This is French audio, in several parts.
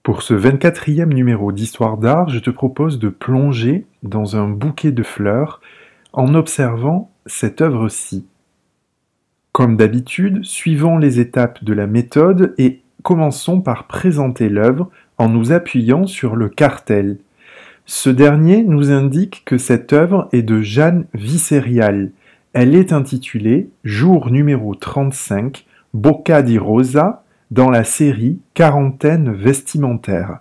Pour ce 24e numéro d'Histoire d'art, je te propose de plonger dans un bouquet de fleurs en observant cette œuvre-ci. Comme d'habitude, suivons les étapes de la méthode et commençons par présenter l'œuvre en nous appuyant sur le cartel. Ce dernier nous indique que cette œuvre est de Jeanne Visserial. Elle est intitulée Jour numéro 35, Bocca di Rosa, dans la série Quarantaine vestimentaire.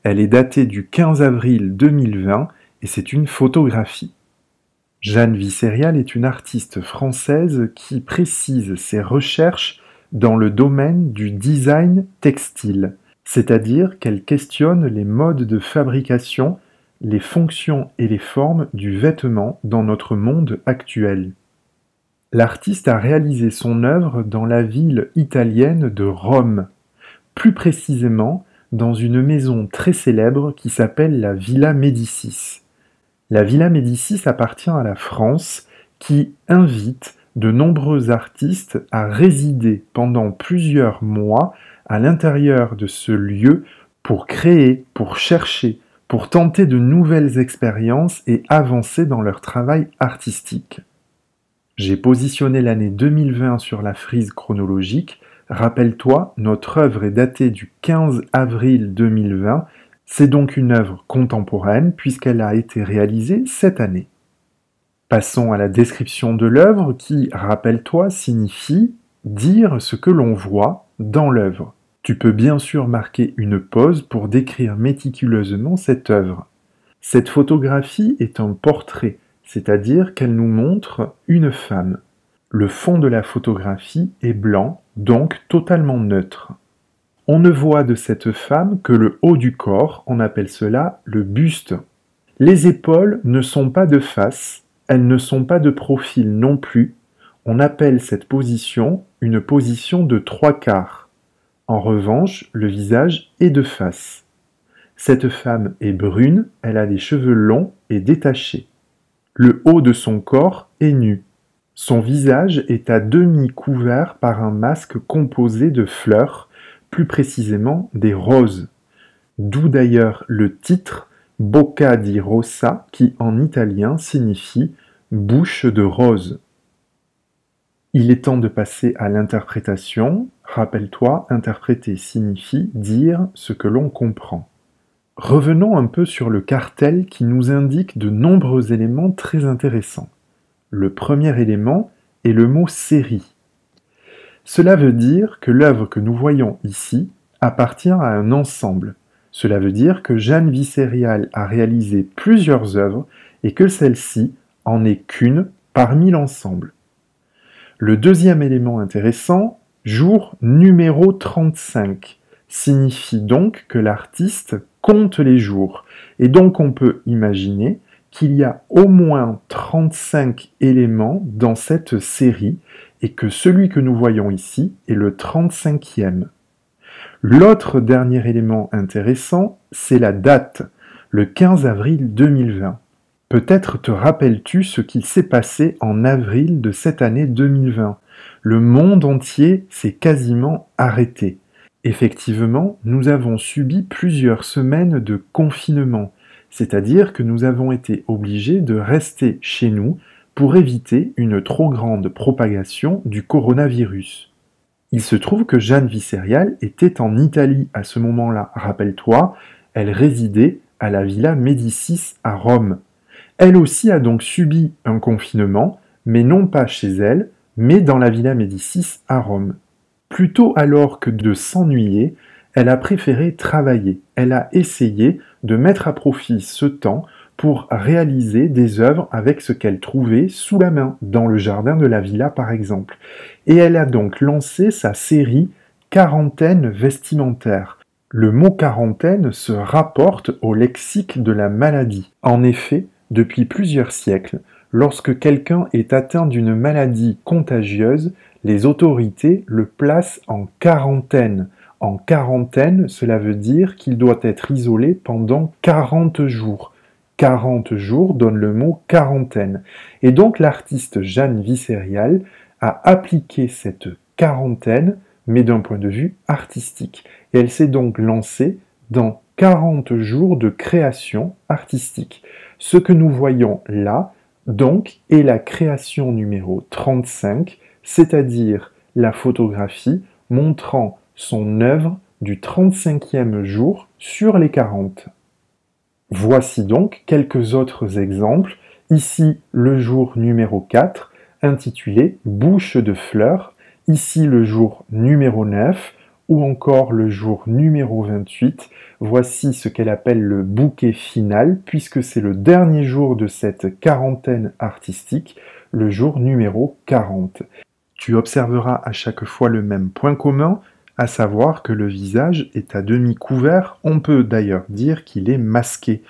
Elle est datée du 15 avril 2020 et c'est une photographie. Jeanne Visserial est une artiste française qui précise ses recherches dans le domaine du design textile, c'est-à-dire qu'elle questionne les modes de fabrication, les fonctions et les formes du vêtement dans notre monde actuel. L'artiste a réalisé son œuvre dans la ville italienne de Rome, plus précisément dans une maison très célèbre qui s'appelle la Villa Médicis. La Villa Médicis appartient à la France qui invite de nombreux artistes à résider pendant plusieurs mois à l'intérieur de ce lieu pour créer, pour chercher, pour tenter de nouvelles expériences et avancer dans leur travail artistique. J'ai positionné l'année 2020 sur la frise chronologique. Rappelle-toi, notre œuvre est datée du 15 avril 2020. C'est donc une œuvre contemporaine puisqu'elle a été réalisée cette année. Passons à la description de l'œuvre qui, rappelle-toi, signifie dire ce que l'on voit dans l'œuvre. Tu peux bien sûr marquer une pause pour décrire méticuleusement cette œuvre. Cette photographie est un portrait, c'est-à-dire qu'elle nous montre une femme. Le fond de la photographie est blanc, donc totalement neutre. On ne voit de cette femme que le haut du corps, on appelle cela le buste. Les épaules ne sont pas de face, elles ne sont pas de profil non plus. On appelle cette position une position de 3/4. En revanche, le visage est de face. Cette femme est brune, elle a des cheveux longs et détachés. Le haut de son corps est nu. Son visage est à demi couvert par un masque composé de fleurs, plus précisément des roses. D'où d'ailleurs le titre Bocca di Rosa qui en italien signifie bouche de rose. Il est temps de passer à l'interprétation. Rappelle-toi, interpréter signifie dire ce que l'on comprend. Revenons un peu sur le cartel qui nous indique de nombreux éléments très intéressants. Le premier élément est le mot série. Cela veut dire que l'œuvre que nous voyons ici appartient à un ensemble. Cela veut dire que Jeanne Visserial a réalisé plusieurs œuvres et que celle-ci en est qu'une parmi l'ensemble. Le deuxième élément intéressant, jour numéro 35, signifie donc que l'artiste compte les jours. Et donc on peut imaginer qu'il y a au moins 35 éléments dans cette série et que celui que nous voyons ici est le 35e. L'autre dernier élément intéressant, c'est la date, le 15 avril 2020. Peut-être te rappelles-tu ce qu'il s'est passé en avril de cette année 2020. Le monde entier s'est quasiment arrêté. Effectivement, nous avons subi plusieurs semaines de confinement, c'est-à-dire que nous avons été obligés de rester chez nous pour éviter une trop grande propagation du coronavirus. Il se trouve que Jeanne Visserial était en Italie à ce moment-là. Rappelle-toi, elle résidait à la Villa Médicis à Rome. Elle aussi a donc subi un confinement, mais non pas chez elle, mais dans la Villa Médicis à Rome. Plutôt alors que de s'ennuyer, elle a préféré travailler. Elle a essayé de mettre à profit ce temps pour réaliser des œuvres avec ce qu'elle trouvait sous la main, dans le jardin de la villa par exemple. Et elle a donc lancé sa série Quarantaine vestimentaire. Le mot quarantaine se rapporte au lexique de la maladie. En effet, depuis plusieurs siècles, lorsque quelqu'un est atteint d'une maladie contagieuse, les autorités le placent en quarantaine. En quarantaine, cela veut dire qu'il doit être isolé pendant 40 jours. 40 jours donne le mot quarantaine. Et donc l'artiste Jeanne Visserial a appliqué cette quarantaine, mais d'un point de vue artistique. Et elle s'est donc lancée dans 40 jours de création artistique. Ce que nous voyons là, donc, est la création numéro 35, c'est-à-dire la photographie montrant son œuvre du 35e jour sur les 40. Voici donc quelques autres exemples. Ici, le jour numéro 4, intitulé Bouche de fleurs. Ici, le jour numéro 9, ou encore le jour numéro 28. Voici ce qu'elle appelle le bouquet final, puisque c'est le dernier jour de cette quarantaine artistique, le jour numéro 40. Tu observeras à chaque fois le même point commun, à savoir que le visage est à demi couvert, on peut d'ailleurs dire qu'il est masqué.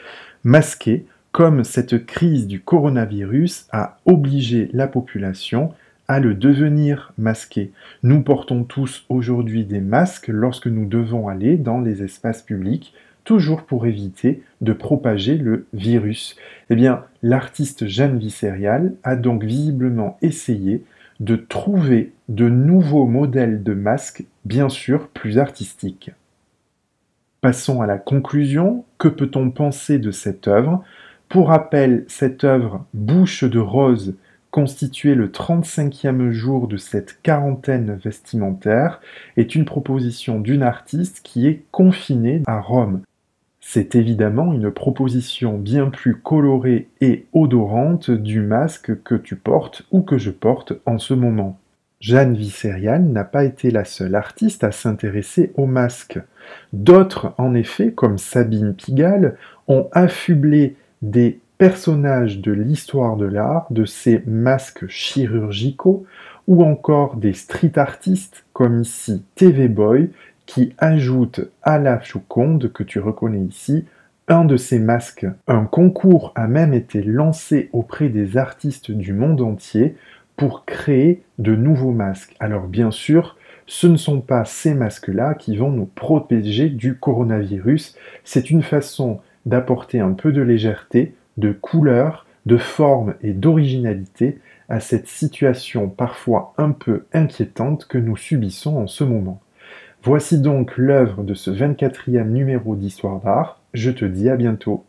Masqué comme cette crise du coronavirus a obligé la population à le devenir masqué. Nous portons tous aujourd'hui des masques lorsque nous devons aller dans les espaces publics, toujours pour éviter de propager le virus. Eh bien, l'artiste Jeanne Visserial a donc visiblement essayé de trouver de nouveaux modèles de masques, bien sûr plus artistiques. Passons à la conclusion. Que peut-on penser de cette œuvre? Pour rappel, cette œuvre Bouche de rose, constituée le 35e jour de cette quarantaine vestimentaire, est une proposition d'une artiste qui est confinée à Rome. C'est évidemment une proposition bien plus colorée et odorante du masque que tu portes ou que je porte en ce moment. Jeanne Visserial n'a pas été la seule artiste à s'intéresser au masque. D'autres, en effet, comme Sabine Pigalle, ont affublé des personnages de l'histoire de l'art de ces masques chirurgicaux, ou encore des street artistes, comme ici TV Boy, qui ajoute à la Joconde que tu reconnais ici un de ces masques. Un concours a même été lancé auprès des artistes du monde entier pour créer de nouveaux masques. Alors bien sûr, ce ne sont pas ces masques-là qui vont nous protéger du coronavirus, c'est une façon d'apporter un peu de légèreté, de couleur, de forme et d'originalité à cette situation parfois un peu inquiétante que nous subissons en ce moment. Voici donc l'œuvre de ce 24e numéro d'Histoire d'Art. Je te dis à bientôt.